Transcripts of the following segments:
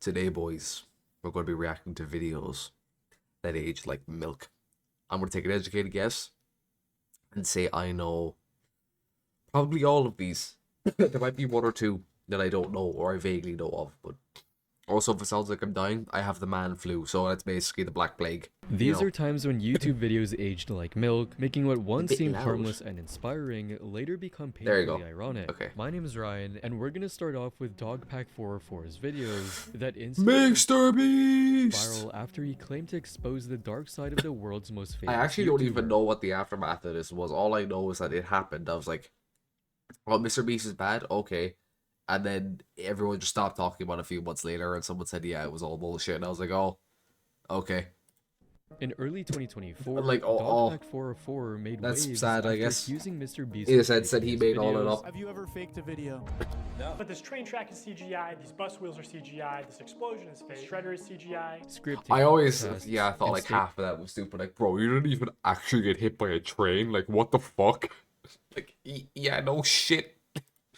Today, boys, we're going to be reacting to videos that age like milk. I'm going to take an educated guess and say I know probably all of these. There might be one or two that I don't know or I vaguely know of, but also if it sounds like I'm dying, I have the man flu, so that's basically the Black Plague. These are times when YouTube videos aged like milk, making what once seemed loud. harmless and inspiring later become There you painfully go. ironic. Okay. My name is Ryan, and we're gonna start off with Dogpack404's videos that instantly Mr. Beast! viral after he claimed to expose the dark side of the world's most famous I actually don't even YouTuber. know what the aftermath of this was. All I know is that it happened. I was like, oh, Mr. Beast is bad? Okay. And then everyone just stopped talking about it a few months later, and someone said, yeah, it was all bullshit. And I was like, oh, okay. In early 2024, Like, Dogpack404 made that's waves sad, I after guess. accusing Mr. Beast He of said faking he his made all it videos. up. Have you ever faked a video? No. But this train track is CGI, these bus wheels are CGI, this explosion is fake, shredder is CGI. Scripting, I always, tests, yeah, I thought and like half of that was stupid. Like, bro, you didn't even actually get hit by a train. Like, what the fuck? Like, yeah, no shit.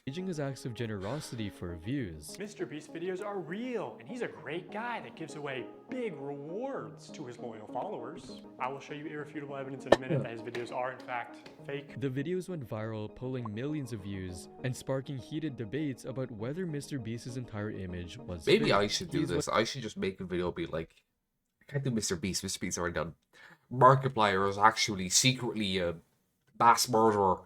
staging his acts of generosity for views. Mr. Beast videos are real, and he's a great guy that gives away big rewards to his loyal followers. I will show you irrefutable evidence in a minute that his videos are in fact fake. The videos went viral, pulling millions of views and sparking heated debates about whether Mr. Beast's entire image was Maybe fake. I should do this. I should just make a video be like, I can't do Mr. Beast. Mr. Beast's already done. Markiplier is actually secretly a mass murderer.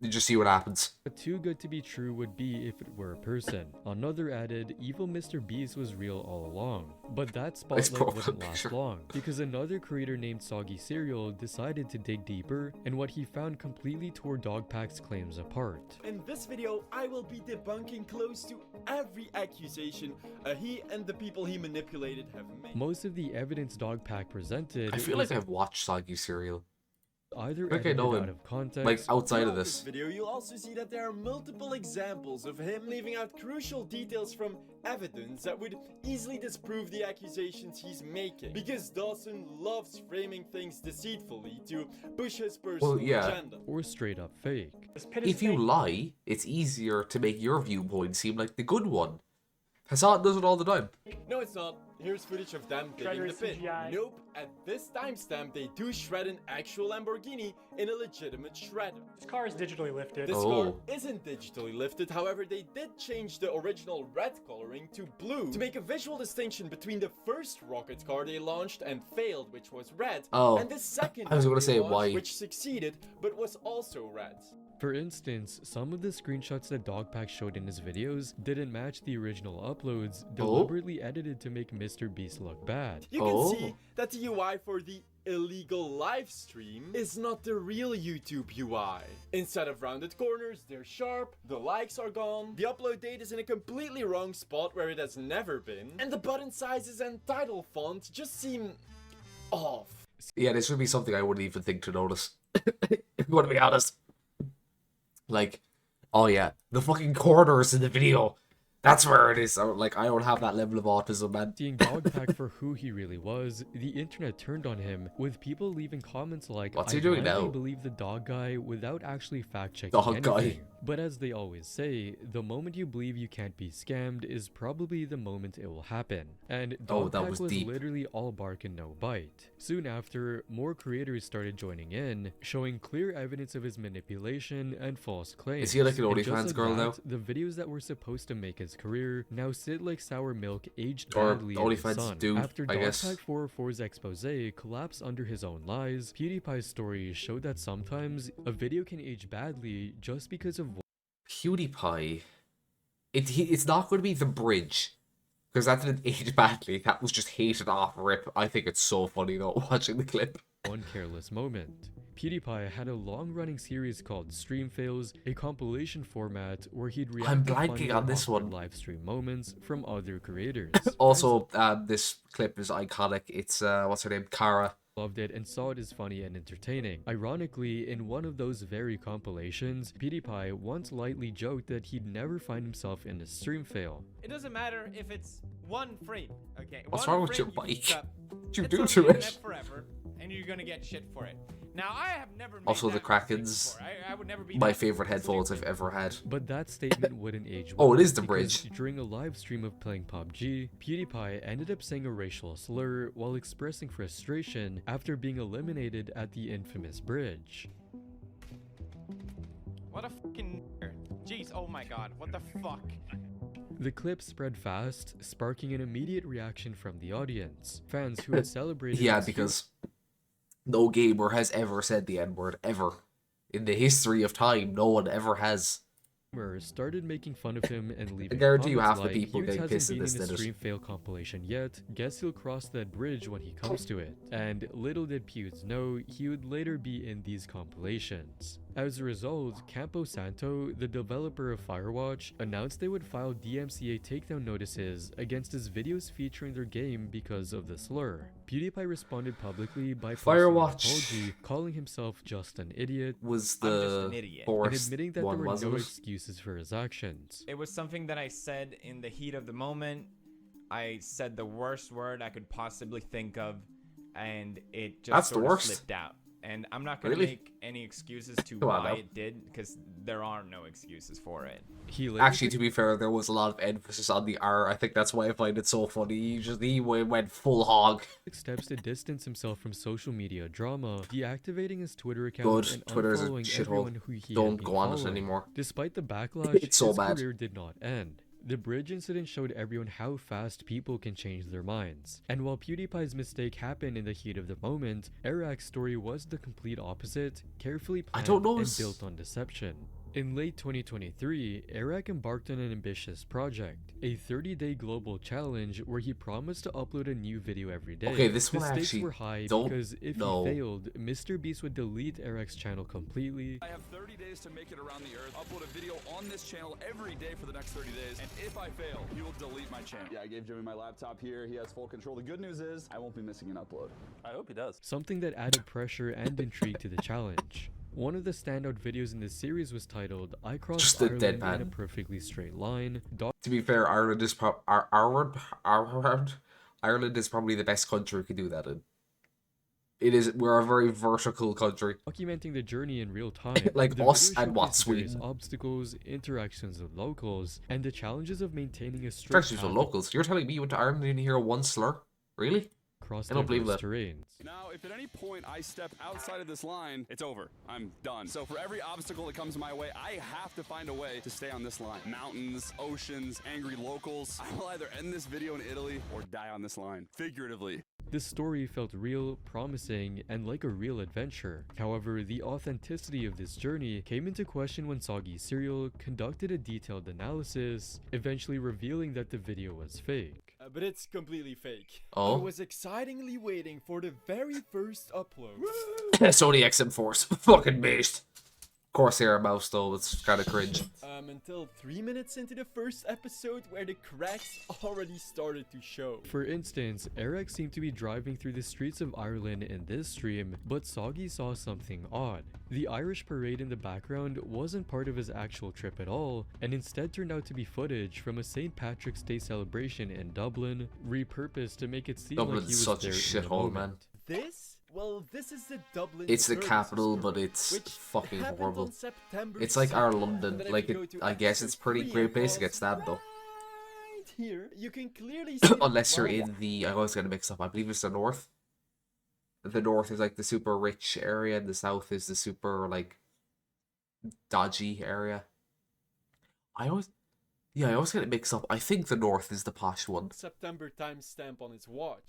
You just see what happens. But too good to be true would be if it were a person. Another added, evil Mr. Beast was real all along. But that spotlight wouldn't last long, because another creator named Soggy Cereal decided to dig deeper, and what he found completely tore Dogpack's claims apart. In this video, I will be debunking close to every accusation he and the people he manipulated have made. Most of the evidence Dogpack presented I feel like I've watched Soggy Cereal. either I edited know out him. of context, Like, outside of Throughout this. video, you'll also see that there are multiple examples of him leaving out crucial details from evidence that would easily disprove the accusations he's making. Because Dawson loves framing things deceitfully to push his personal agenda. or straight up fake. This pit is If you fake. lie, it's easier to make your viewpoint seem like the good one. Hassan does it all the time. No, it's not. Here's footage of them digging Shredder the pit. CGI. Nope, at this timestamp they do shred an actual Lamborghini in a legitimate shredder. This car is digitally lifted. This Oh. car isn't digitally lifted, however they did change the original red coloring to blue to make a visual distinction between the first rocket car they launched and failed, which was red, Oh. and the second I was one gonna they say, launched, why? which succeeded but was also red. For instance, some of the screenshots that Dogpack showed in his videos didn't match the original uploads, deliberately edited to make Mr. Beast look bad. You can see that the UI for the illegal live stream is not the real YouTube UI. Instead of rounded corners, they're sharp, the likes are gone, the upload date is in a completely wrong spot where it has never been, and the button sizes and title font just seem off. Yeah, this would be something I wouldn't even think to notice. If you want to be honest. Like, oh yeah, the fucking corners in the video. That's where it is. Like, I don't have that level of autism, man. Seeing Dogpack for who he really was, the internet turned on him, with people leaving comments like, What's he "I doing blindly now?" believe the dog guy," without actually fact-checking Dog guy. anything. But as they always say, the moment you believe you can't be scammed is probably the moment it will happen. And Oh, that Dogpack was was deep. literally all bark and no bite. Soon after, more creators started joining in, showing clear evidence of his manipulation and false claims. Is he like an And just OnlyFans like girl now? that, the videos that were supposed to make his career now sit like sour milk aged Or badly in the OnlyFans sun. dude, After I guess. Dogpack404's expose collapsed under his own lies, PewDiePie's story showed that sometimes a video can age badly just because of PewDiePie. It's not going to be The Bridge. Because that didn't age badly. That was just hated off rip. I think it's so funny though, watching the clip. one careless moment. PewDiePie had a long-running series called Stream Fails, a compilation format where he'd react I'm to funny blanking or on this awkward one. live stream moments from other creators. Also, this clip is iconic. It's, what's her name? Kara. Loved it and saw it as funny and entertaining. Ironically, in one of those very compilations, PewDiePie once lightly joked that he'd never find himself in a stream fail. It doesn't matter if it's one frame, okay? What's One wrong with your frame mic? fuck up, What'd you it's do on to the it? internet forever, and you're gonna get shit for it. Now, I have never made Also, the that mistake Krakens, before. I would never be my that favorite headphones I've stupid. ever had. But that statement wouldn't age Oh, well. it is the because bridge. during a live stream of playing PUBG, PewDiePie ended up saying a racial slur while expressing frustration after being eliminated at the infamous bridge. What a fucking nerd. Jeez, oh my god, what the fuck? The clip spread fast, sparking an immediate reaction from the audience. Fans who had celebrated Yeah, his because no gamer has ever said the N-word, ever. In the history of time, no one ever has. humor started making fun of him and leaving guarantee you comments half the like, people "Hughes getting hasn't pissed at been this in a did it." stream fail compilation yet. Guess he'll cross that bridge when he comes to it." And little did Pewds know, he would later be in these compilations. As a result, Campo Santo, the developer of Firewatch, announced they would file DMCA takedown notices against his videos featuring their game because of the slur. PewDiePie responded publicly by posting an Firewatch apology, calling himself just an idiot, was I'm just the an idiot. and forest admitting that one, there were wasn't no it? excuses for his actions. It was something that I said in the heat of the moment. I said the worst word I could possibly think of, and it just That's the sort of worst. slipped out. And I'm not gonna Really? make any excuses to Come on why now. it did, because there are no excuses for it. He later Actually, to be fair, there was a lot of emphasis on the R. I think that's why I find it so funny. He went full hog. took steps to distance himself from social media drama, deactivating his Twitter account Good. and Twitter's a unfollowing shithole. everyone who he Don't had been go on it following. anymore. Despite the backlash, It's so his bad. career did not end. The bridge incident showed everyone how fast people can change their minds. And while PewDiePie's mistake happened in the heat of the moment, Arak's story was the complete opposite, carefully planned don't know and his- built on deception. In late 2023, Arak embarked on an ambitious project, a 30-day global challenge where he promised to upload a new video every day. Okay, this the one I stakes actually were high don't because if know. he failed, Mr. Beast would delete Arak's channel completely. I have 30 days to make it around the earth, upload a video on this channel every day for the next 30 days, and if I fail, he will delete my channel. Yeah, I gave Jimmy my laptop here. He has full control. The good news is, I won't be missing an upload. I hope he does. Something that added pressure and intrigue to the challenge. One of the standout videos in this series was titled "I Crossed Just a Ireland in a deadpan. perfectly straight line." To be fair, Ireland is Ireland is probably the best country we could do that in. It is. We're a very vertical country. Documenting the journey in real time. Like The us video and what, showcased various Sweden? obstacles, interactions with locals, and the challenges of maintaining a straight Especially for path locals. You're telling me you went to Ireland and didn't hear one slur? Really? across I don't believe diverse that. terrains. Now, if at any point I step outside of this line, it's over. I'm done. So for every obstacle that comes my way, I have to find a way to stay on this line. Mountains, oceans, angry locals. I will either end this video in Italy or die on this line, figuratively. This story felt real, promising, and like a real adventure. However, the authenticity of this journey came into question when Soggy Cereal conducted a detailed analysis, eventually revealing that the video was fake. But it's completely fake. Oh? I was excitingly waiting for the very first upload. Sony XM4's fucking beast. Corsair mouse though, it's kind of cringe. Until 3 minutes into the first episode where the cracks already started to show. For instance, Eric seemed to be driving through the streets of Ireland in this stream, but Soggy saw something odd. The Irish parade in the background wasn't part of his actual trip at all, and instead turned out to be footage from a St. Patrick's Day celebration in Dublin, repurposed to make it seem like he Dublin's was such a there in the shithole, man. moment. This? Well, this is the Dublin It's the Services capital, Tour, but it's which fucking happened horrible. on September It's like our 2nd. London. And then if Like, you go it, to I guess it's episode pretty 3 great place to of get stabbed though. right here, you can clearly see Unless you're the in the, I always get mixed up. I believe it's the north. The north is like the super rich area, and the south is the super like dodgy area. I always get it mixed up. I think the north is the posh one. September timestamp on his watch.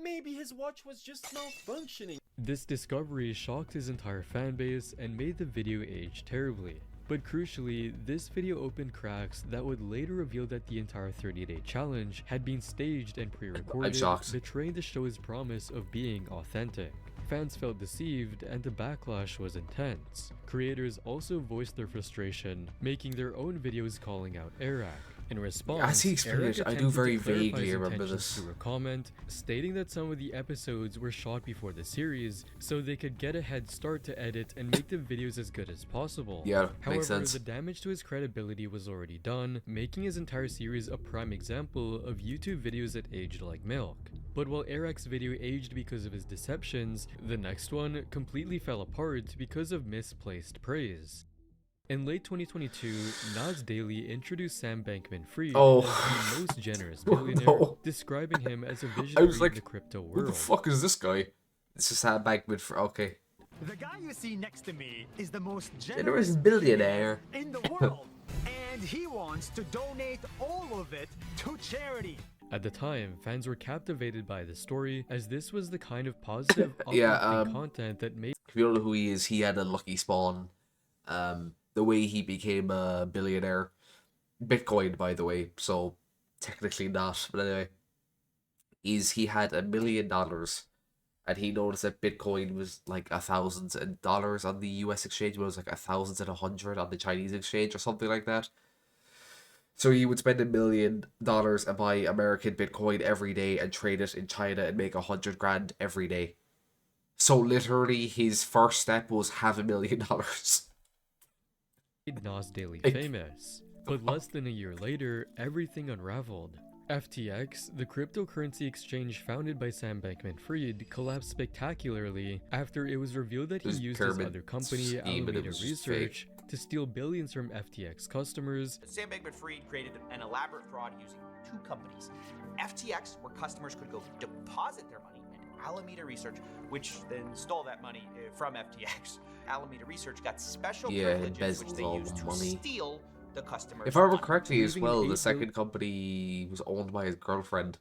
Maybe his watch was just malfunctioning. This discovery shocked his entire fanbase and made the video age terribly. But crucially, this video opened cracks that would later reveal that the entire 30-day challenge had been staged and pre-recorded, shocked. betraying the show's promise of being authentic. Fans felt deceived and the backlash was intense. Creators also voiced their frustration, making their own videos calling out Eric. In response, As he explained Eric it, I do attempted to very clarify vaguely his remember intentions this. through a comment, stating that some of the episodes were shot before the series, so they could get a head start to edit and make the videos as good as possible. Yeah, However, makes sense. the damage to his credibility was already done, making his entire series a prime example of YouTube videos that aged like milk. But while Eric's video aged because of his deceptions, the next one completely fell apart because of misplaced praise. In late 2022, Nas Daily introduced Sam Bankman-Fried as the most generous billionaire, describing him as a visionary in the crypto world. Who the fuck is this guy? This is Sam Bankman-Fried. Okay. The guy you see next to me is the most Generous billionaire in the world, and he wants to donate all of it to charity. At the time, fans were captivated by the story, as this was the kind of positive, uplifting content that made... If you don't know who he is, he had a lucky spawn. The way he became a billionaire. Bitcoin, by the way, so technically not. But anyway, he had $1 million, and he noticed that Bitcoin was like $1,000 on the US exchange, but it was like 1,100 on the Chinese exchange or something like that. So he would spend $1 million and buy American Bitcoin every day and trade it in China and make 100 grand every day. So literally, his first step was have $1 million. Nas Daily famous. But less than a year later, everything unraveled. FTX, the cryptocurrency exchange founded by Sam Bankman-Fried, collapsed spectacularly after it was revealed that he used his other company, Alameda Research, to steal billions from FTX customers. Sam Bankman-Fried created an elaborate fraud using two companies. FTX, where customers could go deposit their money, and Alameda Research, which then stole that money from FTX. Alameda Research got special privileges which they used to steal the customers. If I remember correctly as well, the second company was owned by his girlfriend.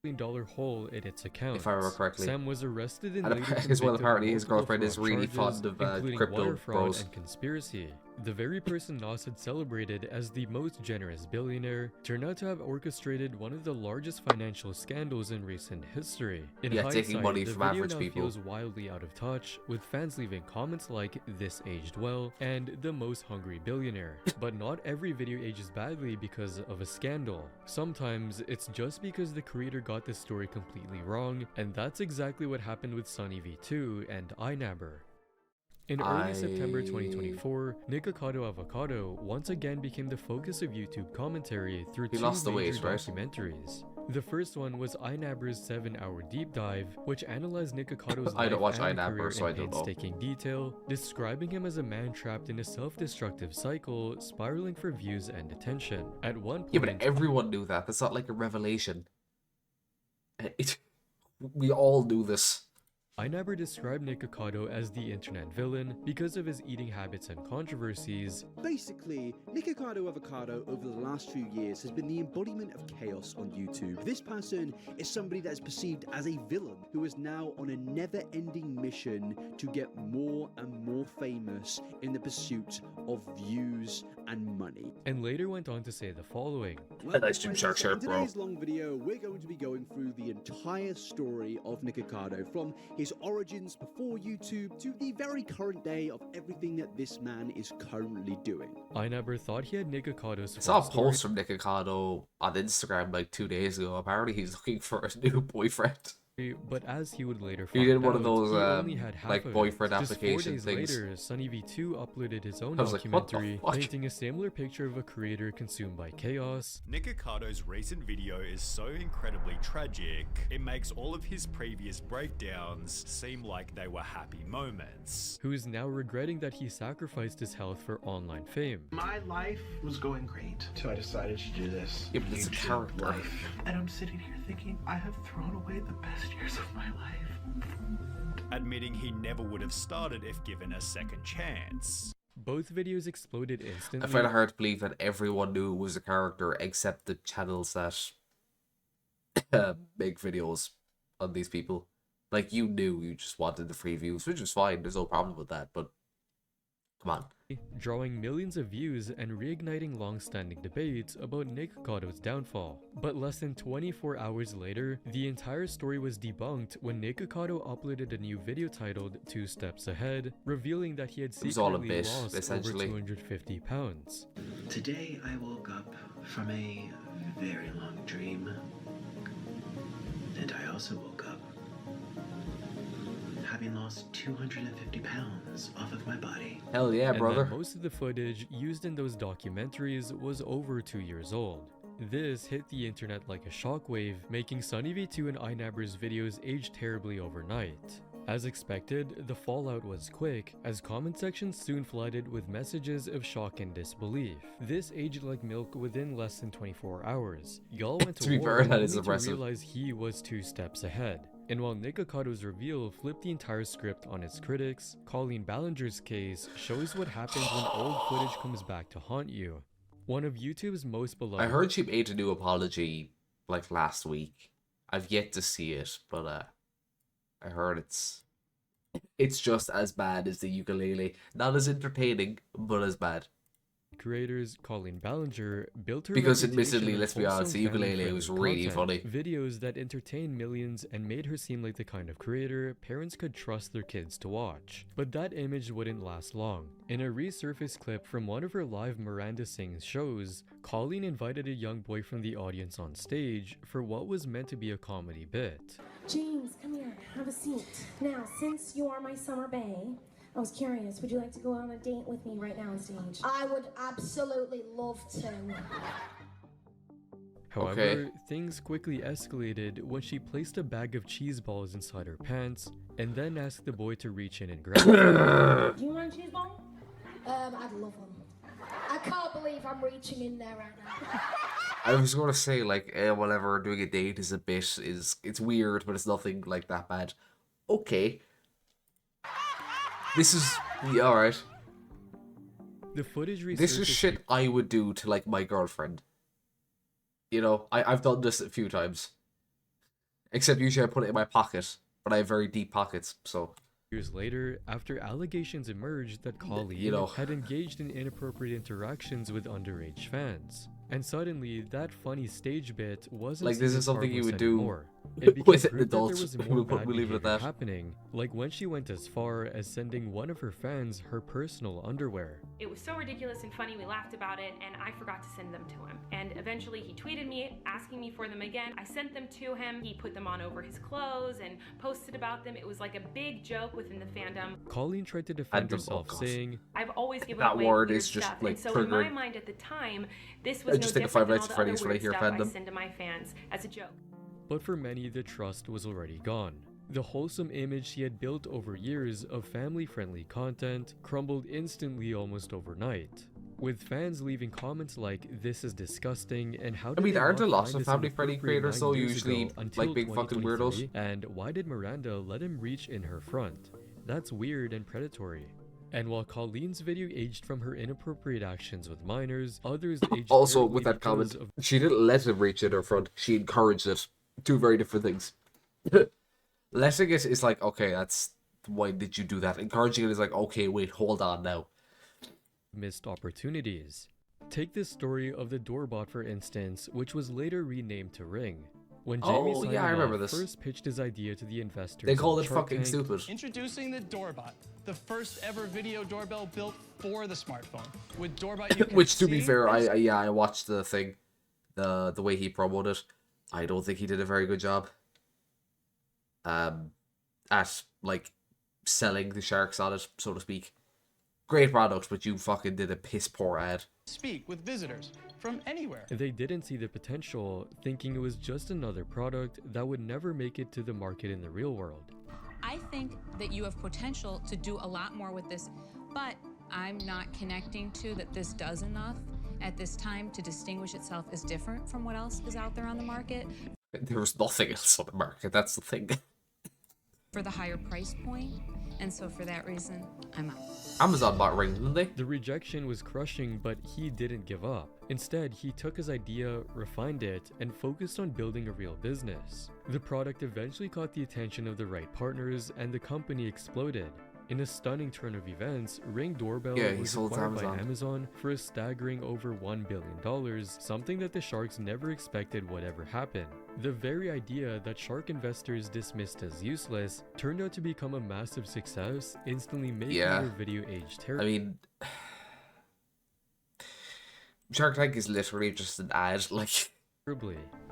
$1 hole in its account. If I remember correctly. Sam was arrested and as well, apparently his girlfriend is really fond of crypto fraud and conspiracy. The very person Nas had celebrated as the most generous billionaire turned out to have orchestrated one of the largest financial scandals in recent history. In taking money from average now people. Feels wildly out of touch, with fans leaving comments like "This aged well" and "The most hungry billionaire." But not every video ages badly because of a scandal. Sometimes it's just because the creator got the story completely wrong, and that's exactly what happened with Sunny V2 and iNabber. In early September 2024, Nikocado Avocado once again became the focus of YouTube commentary through two major documentaries. The first one was iNabber's 7-hour deep dive, which analyzed Nikocado's life and career in painstaking detail, describing him as a man trapped in a self-destructive cycle, spiraling for views and attention. At one point, yeah, but everyone knew that. That's not like a revelation. We all knew this. iNabber described Nikocado as the internet villain because of his eating habits and controversies. Basically, Nikocado Avocado over the last few years has been the embodiment of chaos on YouTube. This person is somebody that is perceived as a villain who is now on a never-ending mission to get more and more famous in the pursuit of views and money. And later went on to say the following. Well, in today's long video, we're going to be going through the entire story of Nikocado, from his origins before YouTube to the very current day of everything that this man is currently doing. iNabber thought he had Nikocado's I saw a post from Nikocado on Instagram like 2 days ago. Apparently he's looking for a new boyfriend. But as he would later find out, he did one of those like boyfriend application things. Later, Sunny V2 uploaded his own documentary, painting a similar picture of a creator consumed by chaos. Nikocado's recent video is so incredibly tragic, it makes all of his previous breakdowns seem like they were happy moments. Who is now regretting that he sacrificed his health for online fame. My life was going great, so I decided to do this. Yeah, but it's a character. Life. And I'm sitting here thinking, I have thrown away the best years of my life. Admitting he never would have started if given a second chance. Both videos exploded instantly. I find it hard to believe that everyone knew it was a character except the channels that make videos on these people. Like, you knew, you just wanted the free views, which is fine, there's no problem with that, but come on. Drawing millions of views and reigniting long-standing debates about Nikocado's downfall. But less than 24 hours later, the entire story was debunked when Nikocado uploaded a new video titled 2 Steps Ahead, revealing that he had secretly lost over 250 pounds. Today I woke up from a very long dream, and I also woke up having lost 250 pounds off of my body. Hell yeah, brother. And most of the footage used in those documentaries was over 2 years old. This hit the internet like a shockwave, making SunnyV2 and iNabber's videos age terribly overnight. As expected, the fallout was quick, as comment sections soon flooded with messages of shock and disbelief. This aged like milk within less than 24 hours. Y'all went to war only to realize he was 2 steps ahead. And while Nick Okado's reveal flipped the entire script on its critics, Colleen Ballinger's case shows what happens when old footage comes back to haunt you. One of YouTube's most beloved... I heard she made a new apology, like, last week. I've yet to see it, but, I heard it's just as bad as the ukulele. Not as entertaining, but as bad. Creators Colleen Ballinger built her because reputation admittedly, of let's be honest, the wholesome, ukulele was really family-friendly funny. videos that entertained millions and made her seem like the kind of creator parents could trust their kids to watch. But that image wouldn't last long. In a resurfaced clip from one of her live Miranda Sings shows, Colleen invited a young boy from the audience on stage for what was meant to be a comedy bit. James, come here, have a seat. Now, since you are my summer bae, I was curious, would you like to go on a date with me right now on stage? I would absolutely love to. However, things quickly escalated when she placed a bag of cheese balls inside her pants and then asked the boy to reach in and grab them. Do you want a cheese ball? I'd love them. I can't believe I'm reaching in there right now. I was going to say, like, whatever, doing a date is a bit, it's weird, but it's nothing, like, that bad. Okay. This is, yeah, alright. The footage this is shit I would do to, like, my girlfriend. You know, I've done this a few times. Except usually I put it in my pocket, but I have very deep pockets, so... Years later, after allegations emerged that Colleen had engaged in inappropriate interactions with underage fans. And suddenly, that funny stage bit wasn't like, this is something you would do anymore. It with an that adult. there was more bad We'll leave it at that. happening, like when she went as far as sending one of her fans her personal underwear. It was so ridiculous and funny, we laughed about it, and I forgot to send them to him. And eventually he tweeted me, asking me for them again. I sent them to him, he put them on over his clothes and posted about them. It was like a big joke within the fandom. Colleen tried to defend herself, saying, I've always given that away word weird is just stuff. like and so triggering. in my mind at the time, this was I just no think of different Five than Nights all at the other Freddy's when I weird hear stuff I fandom. send to my fans as a joke. But for many, the trust was already gone. The wholesome image she had built over years of family-friendly content crumbled instantly almost overnight, with fans leaving comments like, "This is disgusting," and "How did I mean, they aren't not a lot find of this family-friendly inappropriate creators 9 though years usually ago until like big fucking weirdos? 2023? And why did Miranda let him reach in her front? That's weird and predatory." And while Colleen's video aged from her inappropriate actions with minors, others aged Also, with terribly that comment, because of she didn't let him reach in her front. She encouraged it. Two very different things. Letting it is like, okay, that's why did you do that? Encouraging it is like, okay, wait, hold on now. missed opportunities. Take this story of the Doorbot for instance, which was later renamed to Ring. When Jamie Simon first pitched his idea to the investors, they called on it Shark fucking Tank, stupid. Introducing the Doorbot, the first ever video doorbell built for the smartphone. With Doorbot, you can Which, to be see fair, I watched the thing, the way he promoted it. I don't think he did a very good job. At like selling the sharks on it, so to speak. Great product, but you fucking did a piss poor ad. speak with visitors from anywhere. They didn't see the potential, thinking it was just another product that would never make it to the market in the real world. I think that you have potential to do a lot more with this, but I'm not connecting to that this does enough at this time to distinguish itself as different from what else is out there on the market. There was nothing else on the market, that's the thing. For the higher price point, and so for that reason, I'm out. Amazon bought Ring, didn't they? The rejection was crushing, but he didn't give up. Instead, he took his idea, refined it, and focused on building a real business. The product eventually caught the attention of the right partners, and the company exploded. In a stunning turn of events, Ring Doorbell was acquired by Amazon for a staggering over $1 billion, something that the Sharks never expected would ever happen. The very idea that Shark investors dismissed as useless turned out to become a massive success, instantly making their video age terrible. I mean, Shark Tank is literally just an ad, like...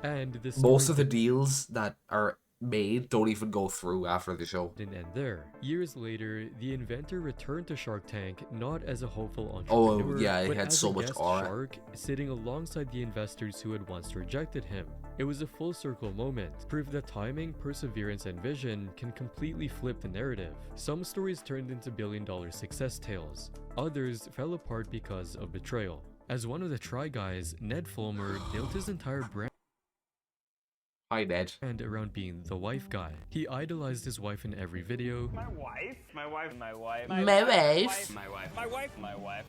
And this most of the deals that are made don't even go through after the show. Didn't end there. Years later, the inventor returned to Shark Tank not as a hopeful Oh, entrepreneur, yeah, he but had as so a much guest aura. shark sitting alongside the investors who had once rejected him. It was a full circle moment, proof that timing, perseverance, and vision can completely flip the narrative. Some stories turned into billion-dollar success tales. Others fell apart because of betrayal. As one of the Try Guys, Ned Fulmer built his entire brand around being the wife guy. He idolized his wife in every video. My wife, my wife, my wife, My wife. my wife, my wife, my wife, my wife,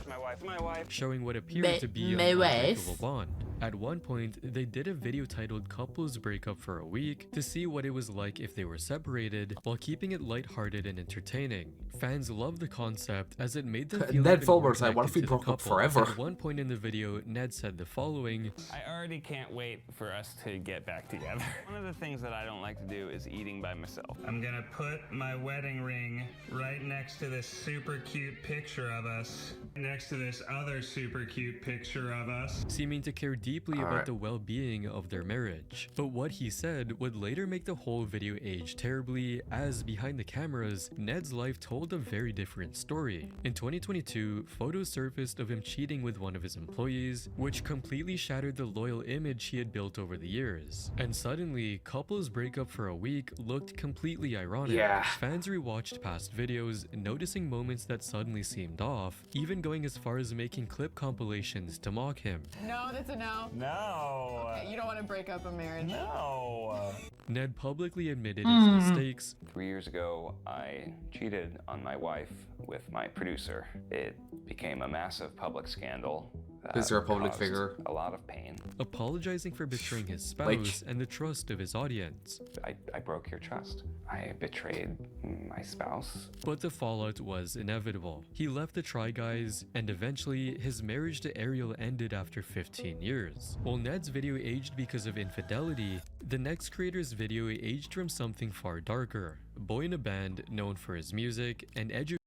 my wife, my wife. Showing what appeared to be an unbreakable bond. At one point, they did a video titled Couples Break Up for a Week to see what it was like if they were separated, while keeping it lighthearted and entertaining. Fans loved the concept as it made them feel Ned even more Fulmer's like, what if we connected to the broke up couple. forever? At one point in the video, Ned said the following: I already can't wait for us to get back together. One of the things that I don't like to do is eating by myself. I'm gonna put my wedding ring right next to this super cute picture of us, next to this other super cute picture of us. Seeming to care deeply about the well-being of their marriage. But what he said would later make the whole video age terribly, as behind the cameras, Ned's life told a very different story. In 2022, photos surfaced of him cheating with one of his employees, which completely shattered the loyal image he had built over the years. And suddenly, Couples Break Up for a Week looked completely ironic. Yeah. Fans rewatched past videos, noticing moments that suddenly seemed off, even going as far as making clip compilations to mock him. No, that's a no. No. Okay, you don't want to break up a marriage. No. Ned publicly admitted his mistakes. 3 years ago, I cheated on my wife with my producer. It became a massive public scandal. Is there a public caused figure? A lot of pain. Apologizing for betraying his spouse and the trust of his audience. I broke your trust. I betrayed my spouse. But the fallout was inevitable. He left the Try Guys, and eventually his marriage to Ariel ended after 15 years. While Ned's video aged because of infidelity, the next creator's video aged from something far darker. Boy in a Band, known for his music and educational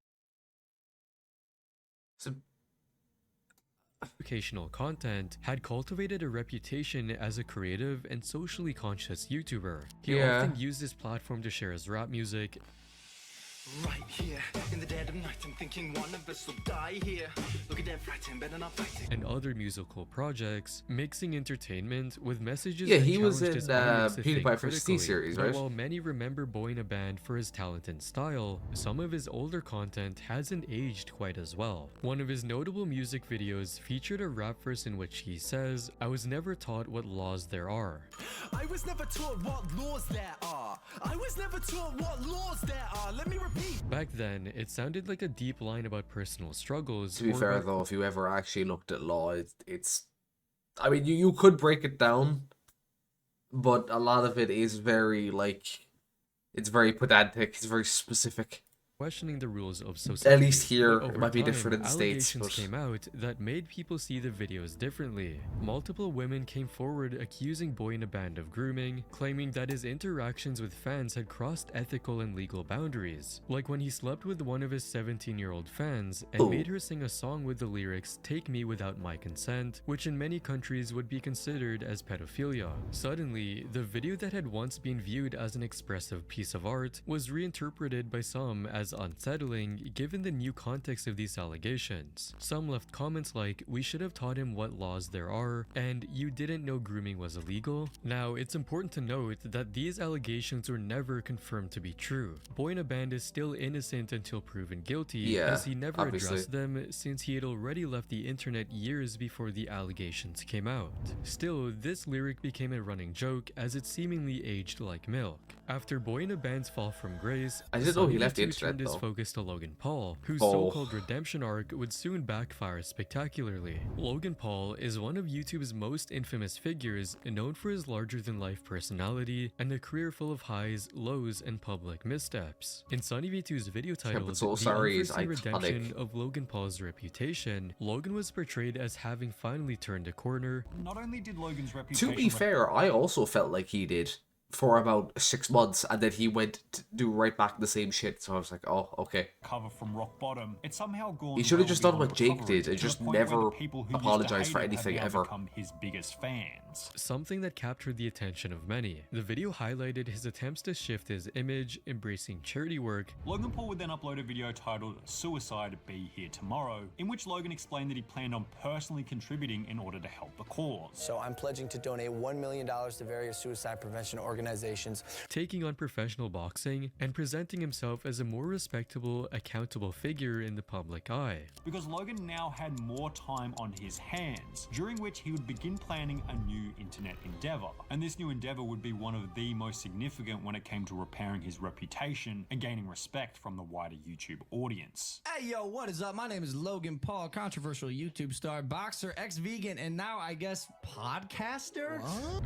content, had cultivated a reputation as a creative and socially conscious YouTuber. He often used his platform to share his rap music. Right here, in the dead of night, I'm thinking one of us will die here. Look at that frightened, better not fight it. And other musical projects, mixing entertainment with messages Yeah, that he was challenged in his audience to think PewDiePie First critically. T-Series, Now, right? while many remember Boy in a Band for his talent and style, some of his older content hasn't aged quite as well. One of his notable music videos featured a rap verse in which he says, "I was never taught what laws there are." I was never taught what laws there are. I was never taught what laws there are. Let me repeat. Back then, it sounded like a deep line about personal struggles. To be or fair about though, if you ever actually looked at law, it's I mean, you could break it down, but a lot of it is very, like, it's very pedantic, it's very specific. questioning the rules of society. At least here, But it over might be time, different in the States, allegations but... came out that made people see the videos differently. Multiple women came forward accusing Boy in a Band of grooming, claiming that his interactions with fans had crossed ethical and legal boundaries, like when he slept with one of his 17-year-old fans and made her sing a song with the lyrics "Take Me Without My Consent," which in many countries would be considered as pedophilia. Suddenly, the video that had once been viewed as an expressive piece of art was reinterpreted by some as unsettling given the new context of these allegations. Some left comments like, "We should have taught him what laws there are," and "You didn't know grooming was illegal." Now, it's important to note that these allegations were never confirmed to be true. Boy in a Band is still innocent until proven guilty, as he never addressed them since he had already left the internet years before the allegations came out. Still, this lyric became a running joke as it seemingly aged like milk. After Boy in a Band's fall from grace, I didn't know he Sonny left the V2 internet, turned his though. focus to Logan Paul, whose Oh. so-called redemption arc would soon backfire spectacularly. Logan Paul is one of YouTube's most infamous figures, known for his larger-than-life personality and a career full of highs, lows, and public missteps. In Sonny V2's video titled but So "The Sorry is Unforeseen Redemption iconic. of Logan Paul's Reputation," Logan was portrayed as having finally turned a corner. Not only did Logan's reputation... To be fair, I also felt like he did for about 6 months, and then he went to do right back the same shit. So I was like, oh, okay. Cover from rock bottom. It's somehow gone. He should have well just done beyond what Jake recovery, did and to the just point where the never people who used to apologized hate for it have anything now ever. become his biggest fans. Something that captured the attention of many. The video highlighted his attempts to shift his image, embracing charity work. Logan Paul would then upload a video titled "Suicide Be Here Tomorrow," in which Logan explained that he planned on personally contributing in order to help the cause. So I'm pledging to donate $1 million to various suicide prevention organizations. Taking on professional boxing and presenting himself as a more respectable, accountable figure in the public eye. Because Logan now had more time on his hands, during which he would begin planning a new internet endeavor. And this new endeavor would be one of the most significant when it came to repairing his reputation and gaining respect from the wider YouTube audience. Hey yo, what is up? My name is Logan Paul, controversial YouTube star, boxer, ex-vegan, and now I guess podcaster?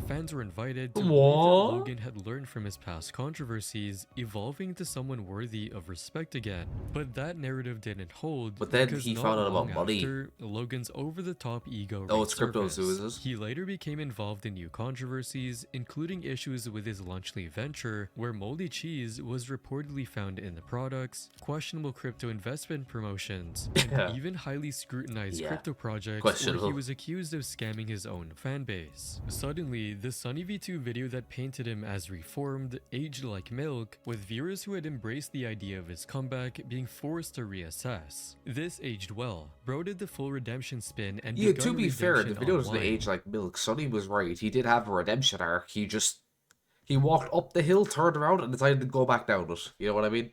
Fans were invited to believe that Logan had learned from his past controversies, evolving into someone worthy of respect again. But that narrative didn't hold. But then because he not found out about long money. after, Logan's over-the-top ego Oh, it's resurfaced. cryptozoos. He later became involved in new controversies, including issues with his Lunchly venture, where moldy cheese was reportedly found in the products, questionable crypto investment promotions, and even highly scrutinized crypto projects where he was accused of scamming his own fanbase. Suddenly, the Sunny V2 video that painted him as reformed aged like milk, with viewers who had embraced the idea of his comeback being forced to reassess. This aged well. Bro did the full redemption spin and Yeah, begun to be fair, the redemption video doesn't online. age like milk. Sonny was right. He did have a redemption arc. He walked up the hill, turned around, and decided to go back down it. You know what I mean?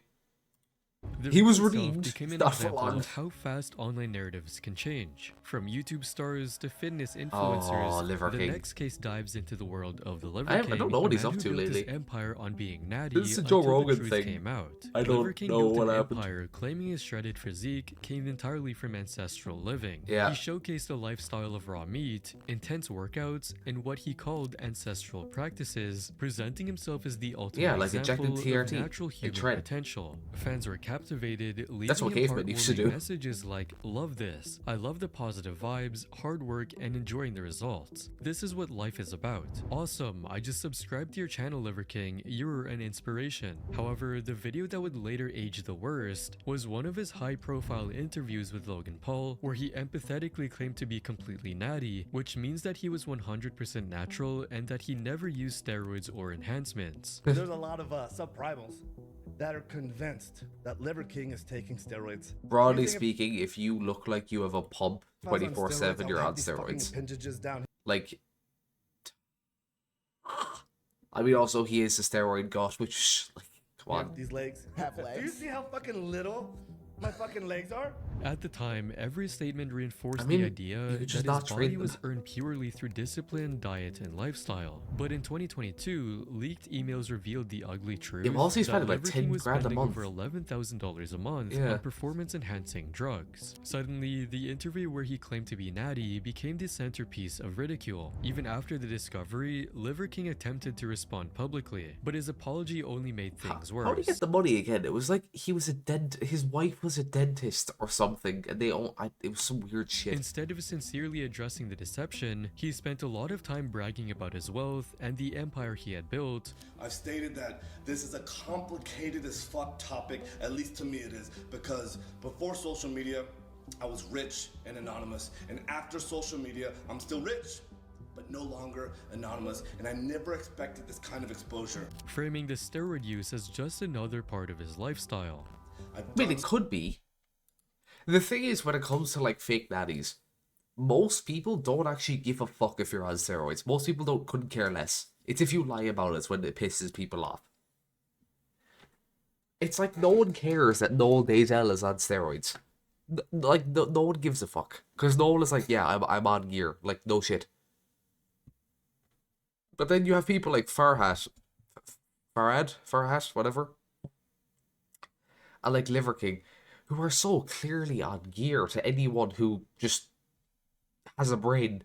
The He was video itself redeemed, became an not for example long. of how fast online narratives can change. From YouTube stars to fitness influencers, Liver the King. next case dives into the world of the Liver I King, don't know what a he's man up who to built his lately. empire on being natty This is a Joe until Rogan the truth thing. came out. I don't Liver King know built what an happened. empire claiming his shredded physique came entirely from ancestral living. Yeah. He showcased a lifestyle of raw meat, intense workouts, and what he called ancestral practices, presenting himself as the ultimate like injecting example TRT of natural and human Tren. potential. Fans were captivated, leaving That's what him cavemen used to heartwarming do. messages like, love this, I love the positive vibes, hard work, and enjoying the results. This is what life is about. Awesome, I just subscribed to your channel, Liver King, you're an inspiration. However, the video that would later age the worst was one of his high-profile interviews with Logan Paul, where he empathetically claimed to be completely natty, which means that he was 100% natural and that he never used steroids or enhancements. There's a lot of subprimals that are convinced that Liver King is taking steroids. Broadly You think speaking, if you look like you have a pump if I was on 24/7, steroids, you're I'll on have these fucking steroids. appendages down. Like, I mean, also he is a steroid god, which, like, come on. These legs have legs. Do you see how fucking little my fucking legs are? At the time, every statement reinforced I mean, the idea you could that just his not body train was them. earned purely through discipline, diet, and lifestyle. But in 2022, leaked emails revealed the ugly truth. Yeah, well, also he's that spending like Liver King 10 was grand a spending month. over $11,000 a month Yeah. on performance-enhancing drugs. Suddenly, the interview where he claimed to be natty became the centerpiece of ridicule. Even after the discovery, Liver King attempted to respond publicly, but his apology only made things worse. How did he get the money again? It was like he was his wife was a dentist or something, and it was some weird shit. Instead of sincerely addressing the deception, he spent a lot of time bragging about his wealth and the empire he had built. I've stated that this is a complicated as fuck topic, at least to me it is, because before social media, I was rich and anonymous, and after social media, I'm still rich, but no longer anonymous, and I never expected this kind of exposure. Framing the steroid use as just another part of his lifestyle. I mean, it could be. The thing is, when it comes to like fake natties, most people don't actually give a fuck if you're on steroids. Most people couldn't care less. It's if you lie about it when it pisses people off. It's like no one cares that Noel Dazel is on steroids. No one gives a fuck, because Noel is like, yeah, I'm on gear, like no shit. But then you have people like Farhat, whatever, and like Liver King, who are so clearly on gear to anyone who just has a brain.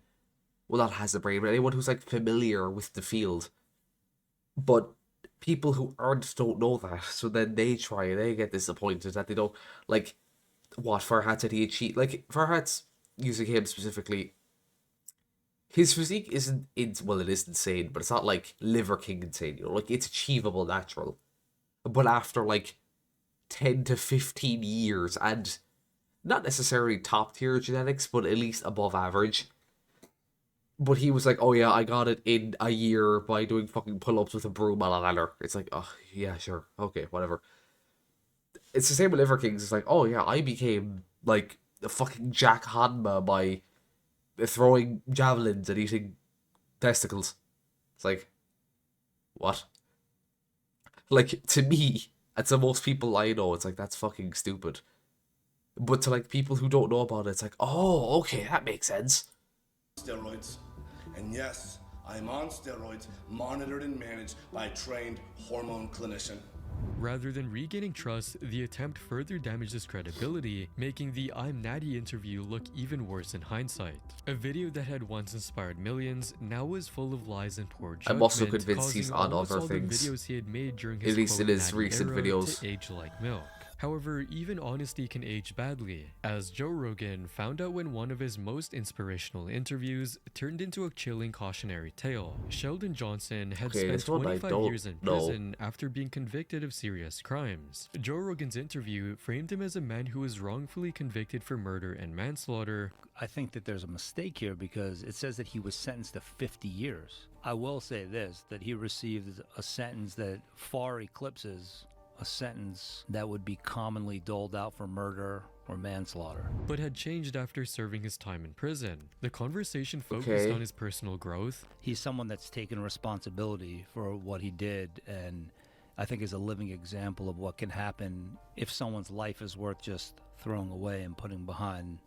Well, not has a brain, but anyone who's like familiar with the field. But people who aren't don't know that, so then they try and they get disappointed that they don't, like, what Farhat said he cheat. Like, Farhat's using him specifically. his physique isn't well, it is insane, but it's not like Liver King insane, you know, like it's achievable natural. But after like 10 to 15 years and not necessarily top tier genetics, but at least above average. But he was like, oh yeah, I got it in a year by doing fucking pull-ups with a broom on a ladder. It's like, oh yeah, sure, okay, whatever. It's the same with Liver Kings. It's like, oh yeah, I became like a fucking Jack Hanma by throwing javelins and eating testicles. It's like, what? Like, to me, and to most people I know, it's like, that's fucking stupid. But to like people who don't know about it, it's like, oh, okay, that makes sense. Steroids. And yes, I'm on steroids, monitored and managed by a trained hormone clinician. Rather than regaining trust, the attempt further damaged his credibility, making the I'm Natty interview look even worse in hindsight. A video that had once inspired millions now was full of lies and poor judgment. I'm also convinced he's on other things, videos he had made during his at least in his Natty recent era videos. to age like milk. However, even honesty can age badly, as Joe Rogan found out when one of his most inspirational interviews turned into a chilling cautionary tale. Sheldon Johnson had spent 25 years in prison after being convicted of serious crimes. Joe Rogan's interview framed him as a man who was wrongfully convicted for murder and manslaughter. I think that there's a mistake here because it says that he was sentenced to 50 years. I will say this, that he received a sentence that far eclipses a sentence that would be commonly doled out for murder or manslaughter. But had changed after serving his time in prison. The conversation focused on his personal growth. He's someone that's taken responsibility for what he did, and I think is a living example of what can happen if someone's life is worth just throwing away and putting behind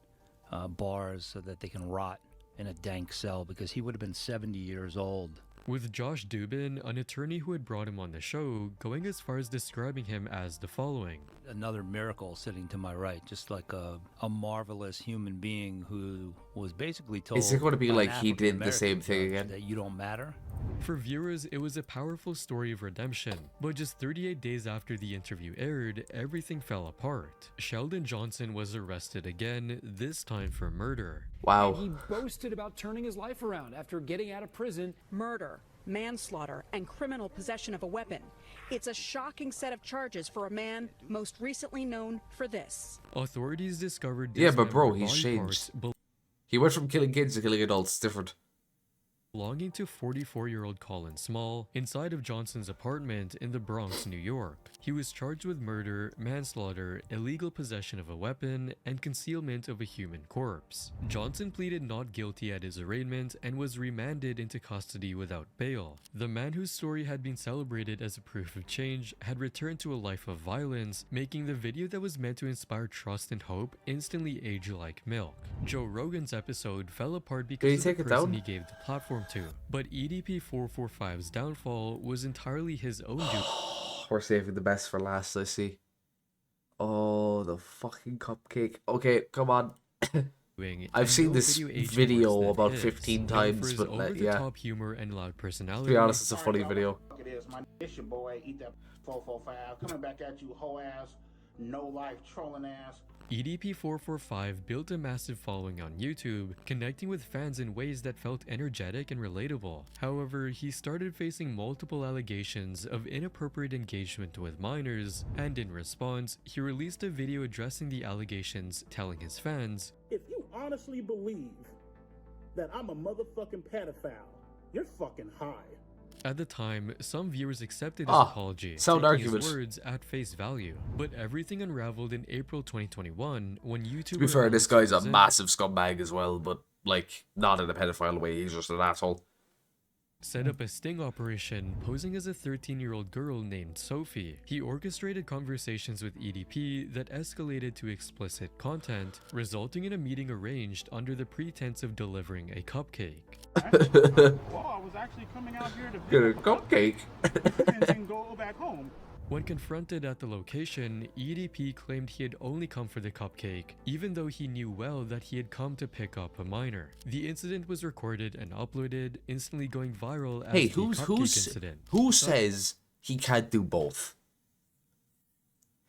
bars so that they can rot in a dank cell, because he would have been 70 years old. With Josh Dubin, an attorney who had brought him on the show, going as far as describing him as the following. Another miracle sitting to my right, just like a marvelous human being who was basically told... Is it going to be like he did the same thing again? That you don't matter? For viewers, it was a powerful story of redemption, but just 38 days after the interview aired, everything fell apart. Sheldon Johnson was arrested again, this time for murder. Wow. He boasted about turning his life around after getting out of prison. Murder, manslaughter, and criminal possession of a weapon. It's a shocking set of charges for a man most recently known for this. Authorities discovered yeah, but bro, he's changed. He went from killing kids to killing adults. It's different. Belonging to 44-year-old Colin Small inside of Johnson's apartment in the Bronx, New York. He was charged with murder, manslaughter, illegal possession of a weapon, and concealment of a human corpse. Johnson pleaded not guilty at his arraignment and was remanded into custody without bail. The man whose story had been celebrated as a proof of change had returned to a life of violence, making the video that was meant to inspire trust and hope instantly age like milk. Joe Rogan's episode fell apart because of the person he gave the platform to, but EDP445's downfall was entirely his own doing. We're saving the best for last, I see. Oh, the fucking cupcake. Okay, come on. I've seen this video about 15 times, but yeah. Top humor and loud personality. To be honest, it's a funny video. It is. It's your boy, Eat That 445, coming back at you, hoe ass, no life, trolling ass. EDP445 built a massive following on YouTube, connecting with fans in ways that felt energetic and relatable. However, he started facing multiple allegations of inappropriate engagement with minors, and in response, he released a video addressing the allegations, telling his fans, "If you honestly believe that I'm a motherfucking pedophile, you're fucking high." At the time, some viewers accepted his apology, taking his words at face value. But everything unraveled in April 2021 when YouTube... To be fair, this guy's a massive scumbag as well, but, like, not in a pedophile way, he's just an asshole. Set up a sting operation posing as a 13-year-old girl named Sophie. He orchestrated conversations with EDP that escalated to explicit content, resulting in a meeting arranged under the pretense of delivering a cupcake. I was actually coming out here to get a cupcake and go back home. When confronted at the location, EDP claimed he had only come for the cupcake, even though he knew well that he had come to pick up a minor. The incident was recorded and uploaded, instantly going viral as the cupcake incident. Who says he can't do both?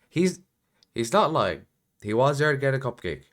He's not lying. He was there to get a cupcake.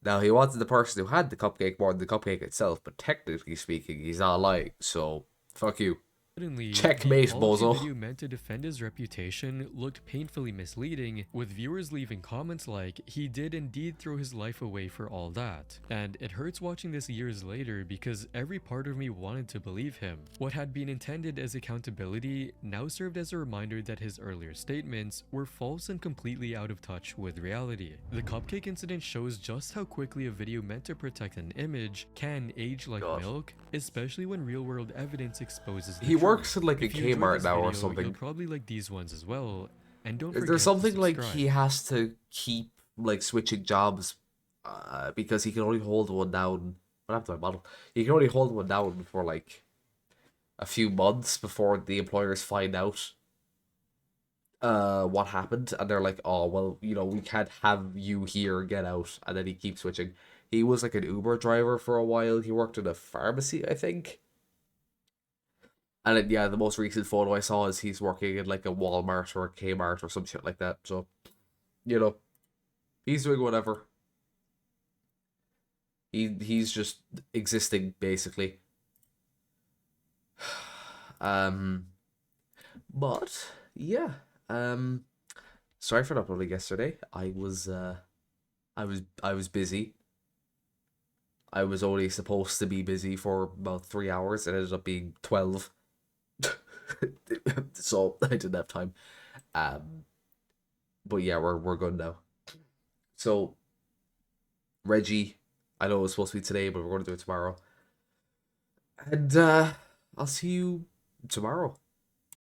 Now, he wanted the person who had the cupcake more than the cupcake itself, but technically speaking, he's not lying, so fuck you. Suddenly, Checkmate, the apology bozo. video meant to defend his reputation looked painfully misleading, with viewers leaving comments like, he did indeed throw his life away for all that. And it hurts watching this years later because every part of me wanted to believe him. What had been intended as accountability now served as a reminder that his earlier statements were false and completely out of touch with reality. The cupcake incident shows just how quickly a video meant to protect an image can age like milk, especially when real-world evidence exposes the He works at like a If you enjoyed Kmart this now or video, something. You'll probably like these ones as well. And don't Is forget there to something like subscribe. he has to keep like switching jobs because he can only hold one down? What happened to my model? He can only hold one down for like a few months before the employers find out what happened, and they're like, oh well, you know, we can't have you here, get out. And then he keeps switching. He was like an Uber driver for a while. He worked in a pharmacy, I think. And then, yeah, the most recent photo I saw is he's working in like a Walmart or a Kmart or some shit like that. So, you know, he's doing whatever. He's just existing basically. But yeah, sorry for not uploading yesterday. I was busy. I was only supposed to be busy for about 3 hours. It ended up being 12. So I didn't have time. But yeah, we're good now. So Reggie, I know it was supposed to be today, but we're going to do it tomorrow. And I'll see you tomorrow.